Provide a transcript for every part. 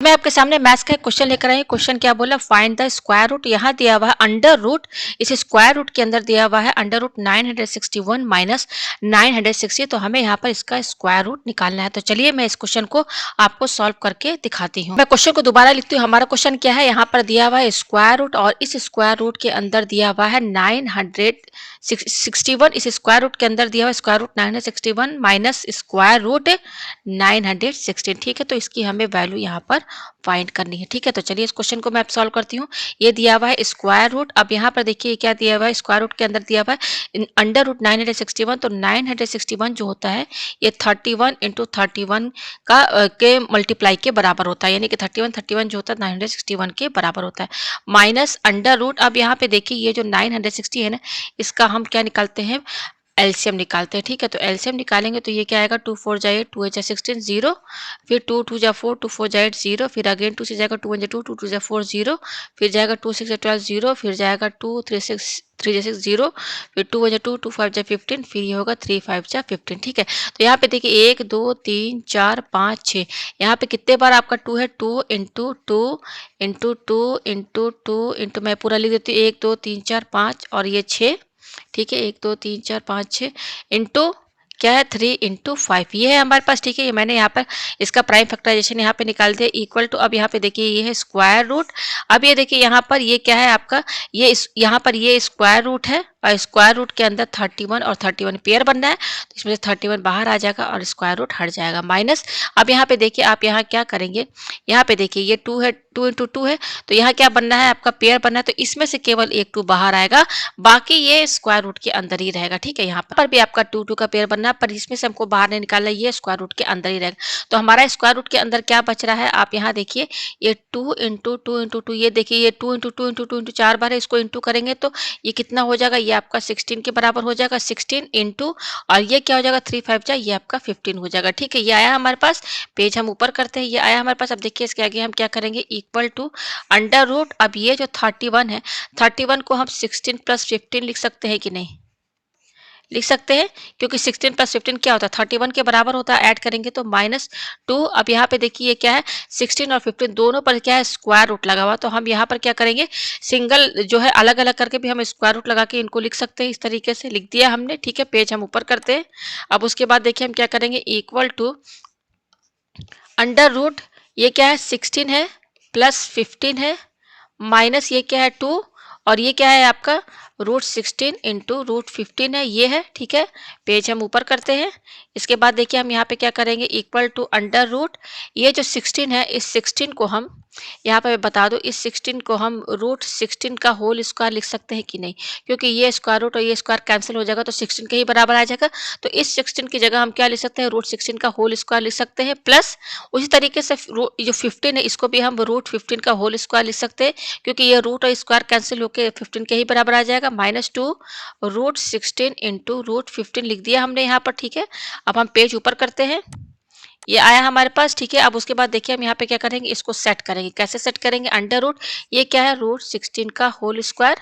मैं आपके सामने मैथ्स का एक क्वेश्चन लेकर आई हूँ। क्वेश्चन क्या बोला, फाइंड द स्क्वायर रूट। यहाँ दिया हुआ है अंडर रूट, इस स्क्वायर रूट के अंदर दिया हुआ है अंडर रूट 961 माइनस 960। तो हमें यहाँ पर इसका स्क्वायर रूट निकालना है। तो चलिए मैं इस क्वेश्चन को आपको सॉल्व करके दिखाती हूँ। मैं क्वेश्चन को दोबारा लिखती हूँ। हमारा क्वेश्चन क्या है, यहाँ पर दिया हुआ है स्क्वायर रूट और इस स्क्वायर रूट के अंदर दिया हुआ है 961। इस स्क्वायर रूट के अंदर दिया हुआ square root 961 minus square root 916। ठीक है, तो इसकी हमें वैल्यू यहाँ पर फाइंड करनी है। ठीक है, तो चलिए इस क्वेश्चन को मैं अब सॉल्व करती हूँ। ये दिया हुआ है स्क्वायर रूट, अब यहाँ पर देखिए क्या दिया हुआ है, स्क्वायर रूट के अंदर दिया हुआ है अंडर रूट 961। तो 961 जो होता है ये 31 इंटू 31 का के मल्टीप्लाई के बराबर होता है, यानी कि 31 जो होता है 961 के बराबर होता है, माइनस अंडर रूट। अब यहाँ पे देखिए ये जो 960 है ना, इसका हम क्या निकालते हैं, एलसीएम निकालते हैं। ठीक है, तो एलसीएम निकालेंगे तो ये क्या आएगा, 2 4 जा 8, 2 8 जा 16, 0, फिर 2 2 जा 4, 2 4 जा 8, 0, फिर अगेन 2 से जाएगा 2 1 जा 2, 2 2 जा 4, 0, फिर जाएगा 2 6 जा 12, 0, फिर जाएगा 2 3 6 3 जा 6, 0, फिर 2 1 जा 2, 2 5 जा 15, फिर ये होगा 3 5 जा 15। ठीक है, तो यहाँ पे देखिए 1 2 3 4 5 6, यहाँ पे कितने बार आपका 2 है, 2 इंटू 2 इंटू 2 इंटू 2 इंटू, मैं पूरा लिख देती हूँ, 1 2 3 4 5 और ये 6। ठीक है, 1 2 3 4 5 6 इंटू क्या है, 3 इंटू 5, ये है हमारे पास। ठीक है, ये मैंने यहाँ पर इसका प्राइम फैक्टराइजेशन यहाँ पे निकाल दिया, इक्वल टू, अब यहाँ पे देखिए ये है स्क्वायर रूट। अब ये देखिए यहाँ पर ये क्या है आपका, ये यहाँ पर ये स्क्वायर रूट है और स्क्वायर रूट के अंदर 31 और 31 पेयर बनना है, तो इसमें से 31 बाहर आ जाएगा और स्क्वायर रूट हट जाएगा, माइनस। अब यहाँ पे देखिए आप यहाँ क्या करेंगे, यहाँ पे देखिए ये 2 है, 2 इंटू 2 है, तो यहाँ क्या बनना है आपका, पेयर बनना है, तो इसमें से केवल एक 2 बाहर आएगा, बाकी ये स्क्वायर रूट के अंदर ही रहेगा। ठीक है, यहाँ पर भी आपका 2 2 का पेयर बनना है, पर इसमें से हमको बाहर नहीं निकालना, ये स्क्वायर रूट के अंदर ही रहेगा। तो हमारा स्क्वायर रूट के अंदर क्या बच रहा है, आप यहाँ देखिए ये 2 इंटू 2 इंटू 2, ये देखिए ये 2 इंटू 2 इंटू 2 इंटू 4 बार है, इसको इंटू करेंगे तो ये कितना हो जाएगा, ये आपका 16 के बराबर हो जाएगा, 16 इंटू, और ये क्या हो जाएगा, 3 5 जा, ये आपका 15 हो जाएगा। ठीक है, ये आया हमारे पास, पेज हम ऊपर करते हैं, ये आया हमारे पास। अब देखिए इसके आगे हम क्या करेंगे, इक्वल टू अंडर रूट, अब ये जो 31 है, 31 को हम 16 प्लस 15 लिख सकते हैं कि नहीं, लिख सकते हैं, क्योंकि 16 प्लस 15 क्या होता है, 31 के बराबर होता है, ऐड करेंगे तो -2। अब यहाँ पे देखिए क्या है, 16 और 15 दोनों पर क्या है, स्क्वायर रूट लगा हुआ, तो हम यहाँ पर क्या करेंगे, सिंगल जो है अलग अलग करके भी हम स्क्वायर रूट लगा के इनको लिख सकते हैं, इस तरीके से लिख दिया हमने। ठीक है, पेज हम ऊपर करते हैं। अब उसके बाद देखिए हम क्या करेंगे, इक्वल टू अंडर रूट, ये क्या है 16 है, प्लस 15 है, माइनस ये क्या है 2, और ये क्या है आपका रूट 16 इंटू रूट 15 है, ये है। ठीक है, पेज हम ऊपर करते हैं। इसके बाद देखिए हम यहाँ पे क्या करेंगे, इक्वल टू अंडर रूट, ये जो 16 है, इस 16 को हम यहाँ पे बता दो, इस 16 को हम रूट 16 का होल स्क्वायर लिख सकते हैं कि नहीं, क्योंकि ये स्क्वायर रूट और ये स्क्वायर कैंसिल हो जाएगा तो 16 के ही बराबर आ जाएगा। तो इस 16 की जगह हम क्या लिख सकते हैं, रूट 16 का होल स्क्वायर लिख सकते हैं, प्लस उसी तरीके से जो 15 है इसको भी हम रूट 15 का होल स्क्वायर लिख सकते हैं, क्योंकि ये रूट और स्क्वायर कैंसिल होकर 15 के ही बराबर आ जाएगा, -2 रूट 16 इंटू रूट 15 लिख दिया हमने यहाँ पर। ठीक है, अब हम पेज ऊपर करते हैं, ये आया हमारे पास। ठीक है, अब उसके बाद देखिए हम यहाँ पे क्या करेंगे, इसको सेट करेंगे, कैसे सेट करेंगे, अंडर रूट, ये क्या है रूट 16 का होल स्क्वायर,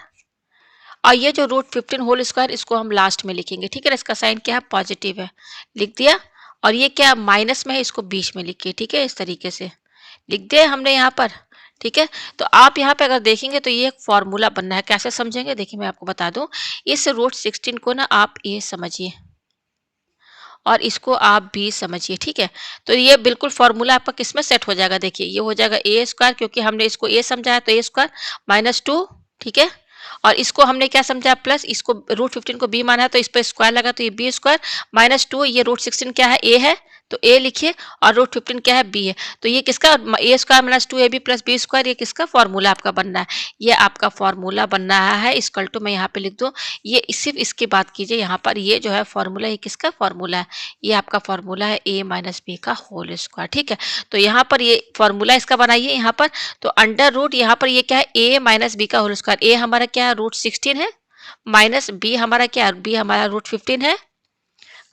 और ये जो रूट 15 होल स्क्वायर इसको हम लास्ट में लिखेंगे। ठीक है, इसका साइन क्या है, पॉजिटिव है, लिख दिया, और ये क्या माइनस में है, इसको बीच में लिखिए। ठीक है, इस तरीके से लिख दिया हमने यहाँ पर। ठीक है, तो आप यहाँ पे अगर देखेंगे तो ये एक फॉर्मूला बनना है, कैसे समझेंगे, देखिए मैं आपको बता दूं, इस रूट 16 को ना आप ए समझिए और इसको आप बी समझिए। ठीक है, तो ये बिल्कुल फॉर्मूला आपका किसमें सेट हो जाएगा, देखिए ये हो जाएगा ए स्क्वायर, क्योंकि हमने इसको ए समझाया तो ए स्क्वायर -2। ठीक है, और इसको हमने क्या समझा, प्लस, इसको रूट 15 को बी माना है तो इस पर स्क्वायर लगा तो ये बी स्क्वायर, -2, ये रूट 16 क्या है, ए है, तो ए लिखिए, और रूट 15 क्या है, बी है, तो ये किसका, a square -2ab plus b square, ये किसका फॉर्मूला आपका बनना है, ये आपका फॉर्मूला बन रहा है। इक्वल टू मैं यहाँ पे लिख दूँ, ये सिर्फ इसकी बात कीजिए, यहाँ पर ये जो है फॉर्मूला, ये किसका फॉर्मूला है, ये आपका फॉर्मूला है a माइनस बी का होल स्क्वायर। ठीक है, तो यहाँ पर ये फॉर्मूला इसका बनाइए यहाँ पर, तो अंडर रूट यहाँ पर ये क्या है, a माइनस बी का होल स्क्वायर, ए हमारा क्या है रूट 16 है, माइनस बी हमारा क्या है, बी हमारा रूट 15 है,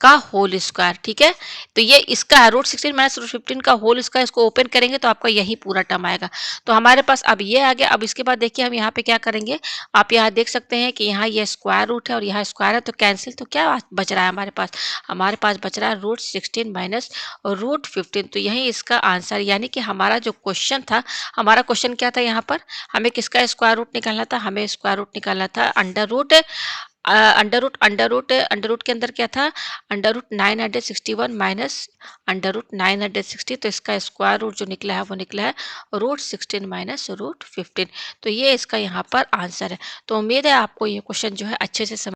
का होल स्क्वायर, ठीक है। तो ये इसका है रूट 16 माइनस रूट 15 का होल स्क्वायर, इसको ओपन करेंगे तो आपका यही पूरा टर्म आएगा। तो हमारे पास अब ये आ गया। अब इसके बाद देखिए हम यहाँ पे क्या करेंगे, आप यहाँ देख सकते हैं कि यहाँ ये स्क्वायर रूट है और यहाँ स्क्वायर है, तो कैंसिल, तो क्या बच रहा है हमारे पास, बच रहा है रूट 16 माइनस रूट 15। तो यही इसका आंसर, यानी कि हमारा जो क्वेश्चन था, हमारा क्वेश्चन क्या था, यहाँ पर हमें किसका स्क्वायर रूट निकालना था, हमें स्क्वायर रूट निकालना था अंडर रूट के अंदर क्या था, under root 961 minus under root 960। तो इसका स्क्वायर रूट जो निकला है वो निकला है रूट 16 माइनस रूट 15। तो ये इसका यहाँ पर आंसर है। तो उम्मीद है आपको ये क्वेश्चन जो है अच्छे से समझ